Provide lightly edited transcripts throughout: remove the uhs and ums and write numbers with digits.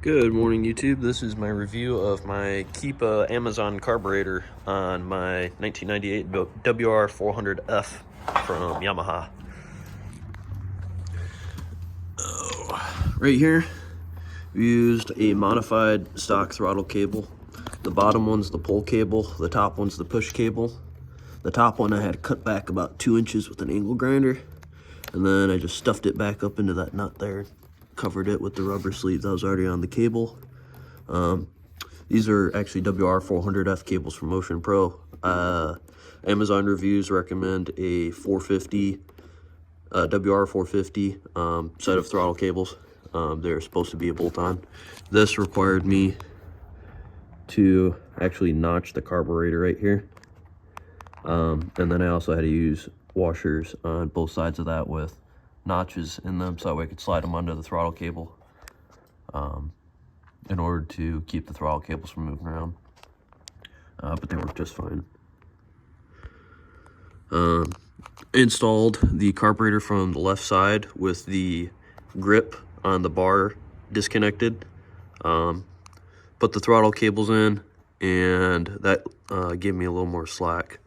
Good morning, YouTube. This is my review of my KIPA Amazon carburetor on my 1998 WR400F from Yamaha. Right here, we used a modified stock throttle cable. The bottom one's the pull cable, the top one's the push cable. The top one I had cut back about 2 inches with an angle grinder, and then I just stuffed it back up into that nut there. Covered it with the rubber sleeve that was already on the cable. These are actually WR400F cables from Motion Pro. Amazon reviews recommend a 450 WR450 set of throttle cables. They're supposed to be a bolt-on. This required me to actually notch the carburetor right here, and then I also had to use washers on both sides of that with notches in them so that way I could slide them under the throttle cable in order to keep the throttle cables from moving around, but they work just fine. Installed the carburetor from the left side with the grip on the bar disconnected, put the throttle cables in, and that gave me a little more slack.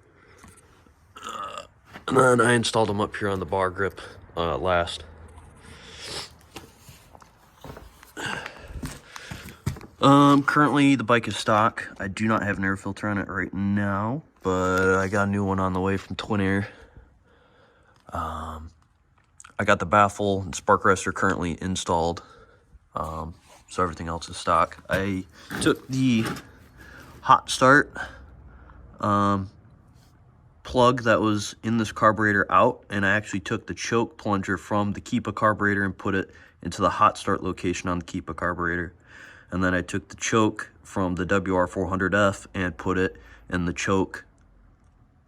And then I installed them up here on the bar grip last. Currently the bike is stock. I do not have an air filter on it right now, but I got a new one on the way from Twin Air. I got the baffle and spark arrestor currently installed, so everything else is stock. I took the hot start plug that was in this carburetor out, and I actually took the choke plunger from the KIPA carburetor and put it into the hot start location on the KIPA carburetor. And then I took the choke from the WR400F and put it in the choke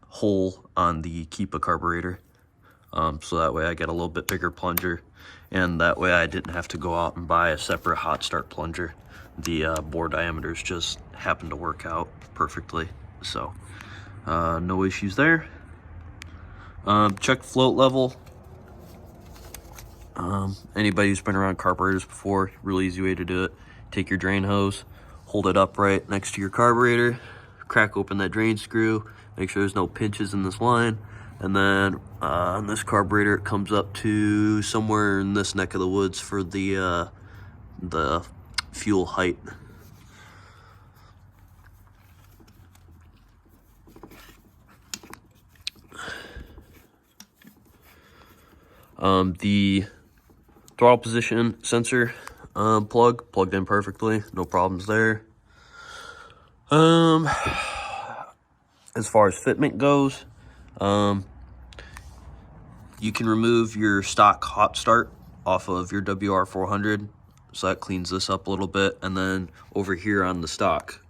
hole on the KIPA carburetor. So that way I get a little bit bigger plunger, and that way I didn't have to go out and buy a separate hot start plunger. The bore diameters just happened to work out perfectly, so no issues there. Check float level. Anybody who's been around carburetors before, really easy way to do it. Take your drain hose, hold it upright next to your carburetor, crack open that drain screw, make sure there's no pinches in this line, and then on this carburetor it comes up to somewhere in this neck of the woods for the fuel height. The throttle position sensor plugged in perfectly, no problems there. As far as fitment goes, you can remove your stock hot start off of your WR400, so that cleans this up a little bit. And then over here on the stock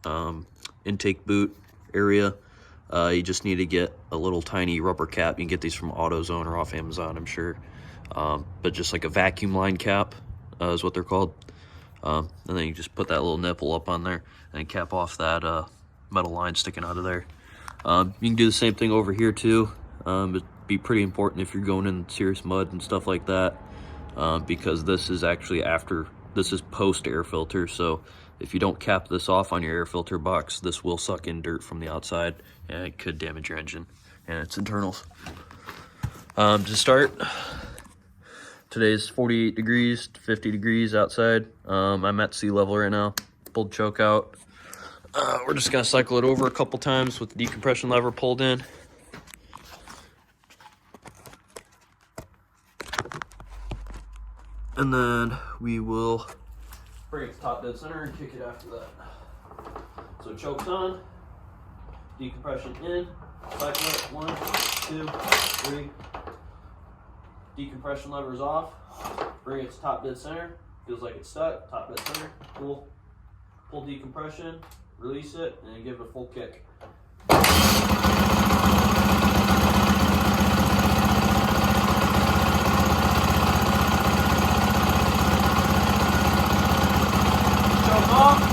intake boot area, you just need to get a little tiny rubber cap. You can get these from AutoZone or off Amazon, I'm sure, but just like a vacuum line cap is what they're called. And then you just put that little nipple up on there and cap off that metal line sticking out of there. You can do the same thing over here too. It'd be pretty important if you're going in serious mud and stuff like that, because this is actually this is post air filter. So if you don't cap this off on your air filter box, this will suck in dirt from the outside and it could damage your engine and its internals. To start, today's 48 degrees to 50 degrees outside. I'm at sea level right now. Pulled choke out. We're just gonna cycle it over a couple times with the decompression lever pulled in. And then we will bring it to top dead center and kick it after that. So choke's on, decompression in, cycle it, 1, 2, 3. Decompression lever is off. Bring it to top dead center. Feels like it's stuck. Top dead center. Pull decompression. Release it and then give it a full kick. Choke off.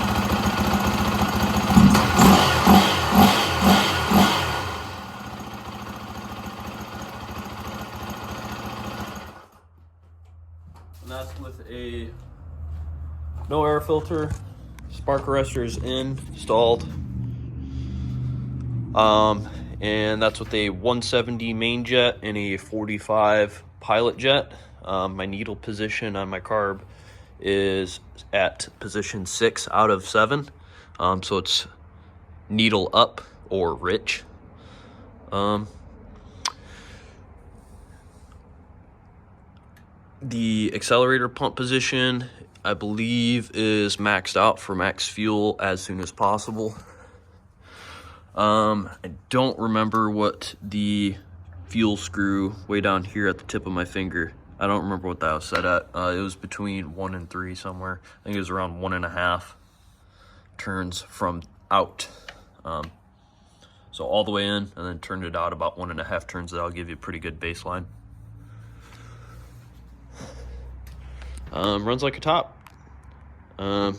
And that's with a No air filter. Spark arrestor is installed. And that's with a 170 main jet and a 45 pilot jet. My needle position on my carb is at position 6 out of 7. So it's needle up or rich. The accelerator pump position, I believe, is maxed out for max fuel as soon as possible. I don't remember what the fuel screw way down here at the tip of my finger. I don't remember what that was set at. It was between 1 and 3 somewhere. I think it was around 1.5 turns from out. So all the way in and then turned it out about 1.5 turns. That'll give you a pretty good baseline. Runs like a top. Like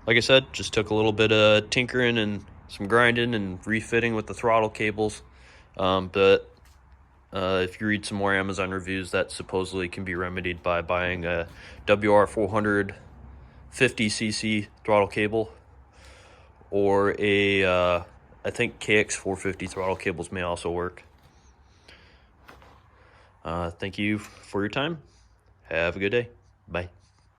I said, just took a little bit of tinkering and some grinding and refitting with the throttle cables. But if you read some more Amazon reviews, that supposedly can be remedied by buying a WR450cc throttle cable, or a I think KX450 throttle cables may also work. Thank you for your time. Have a good day. Bye.